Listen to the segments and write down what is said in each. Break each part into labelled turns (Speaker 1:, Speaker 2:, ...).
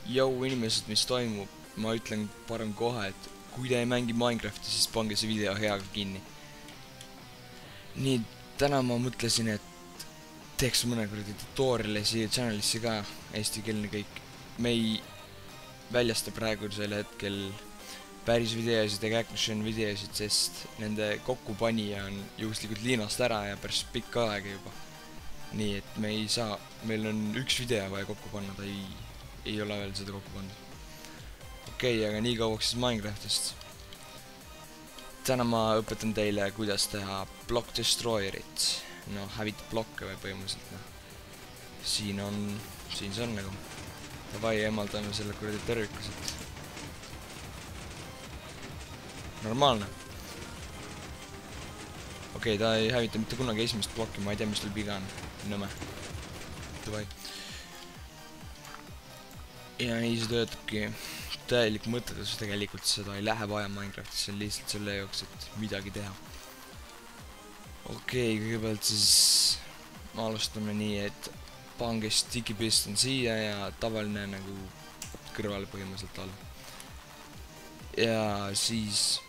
Speaker 1: Jou inimesed, mis toimub, ma ütlen parem kohe, et kui te ei mängi Minecrafti, siis pange see video heaga kinni. Nii, täna ma mõtlesin, et teeks mõne kuradi tutorial'i siia channelisse ka, eestikeelne kõik. Me ei väljasta praegusel hetkel päris videosid ega action videosid, sest nende kokkupanija on juhuslikult liinast ära ja päris pikka aega juba. Nii et me ei saa, meil on üks video vaja kokku panna, ta ei ole veel seda kokku pandud. Okei, aga nii kauaks siis Minecraftist. Täna ma õpetan teile, kuidas teha block destroyerit. No, hävitab blokke või põhimõtteliselt, noh. Siin see on nagu. Davai, emaldame selle kuradi tervikuselt. Normaalne. Okei, ta ei hävita mitte kunagi esimest blokki, ma ei tea, mis tal viga on. Nõme. Davai. Ja nii see töötabki. Täielik mõttetus tegelikult, seda ei lähe vaja Minecraftis, see on lihtsalt selle jaoks, et midagi teha. Okei, kõigepealt siis alustame nii, et pange sticky piston siia ja tavaline nagu kõrvale põhimõtteliselt all. Ja siis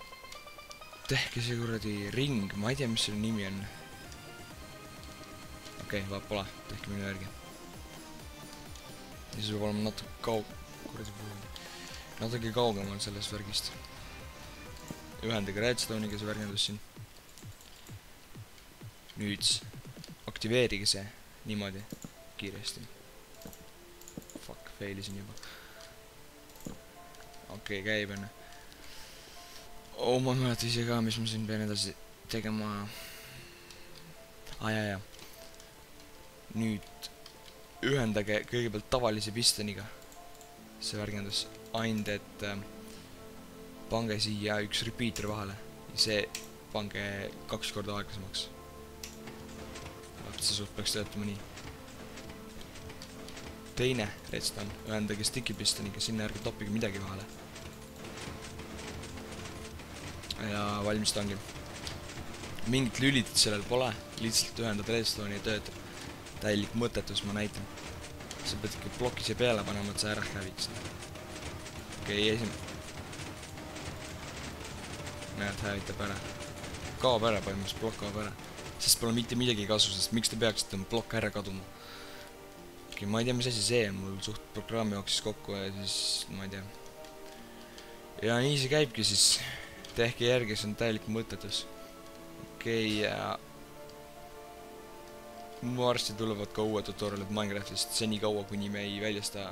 Speaker 1: tehke see kuradi ring, ma ei tea, mis selle nimi on. Okei, vaat pole, tehke minu järgi. Ja siis võib olema natuke kaugemal sellest värgist. Ühendage redstone'iga see värgendus siin. Nüüd aktiveerige see niimoodi kiiresti. Fuck, failisin juba. Okei, käib enne. Oh, ma mäleta ise ka, mis ma siin pean edasi tegema. Jaa. Nüüd ühendage kõigepealt tavalise pistoniga see värgendus. Ainult, et pange siia üks repeater vahele ja see pange 2 korda aeglasemaks. See suht peaks töötama nii. Teine redstone, ühendage sticky pistoniga, sinna ärge toppige midagi vahele. Ja valmis ta ongi. Mingit lülitit sellel pole, lihtsalt ühendad redstone'i ja töötab. Täielik mõttetus, ma näitan. Sa pead ikka ploki siia peale panema, et sa ära häviksid. Okei, näed, hävitab ära. Kaob ära põhimõtteliselt, blokk kaob ära. Sest pole mitte midagi kasu, sest miks te peaksite blokk ära kaduma. Okei, ma ei tea, mis asi see on, mul suht programmi jooksis kokku ja siis, ma ei tea. Ja nii see käibki siis. Tehke järgi, see on täielik mõttetus. Okei, ja varsti tulevad ka uued tutorialid Minecraftist, seni kaua, kuni me ei väljasta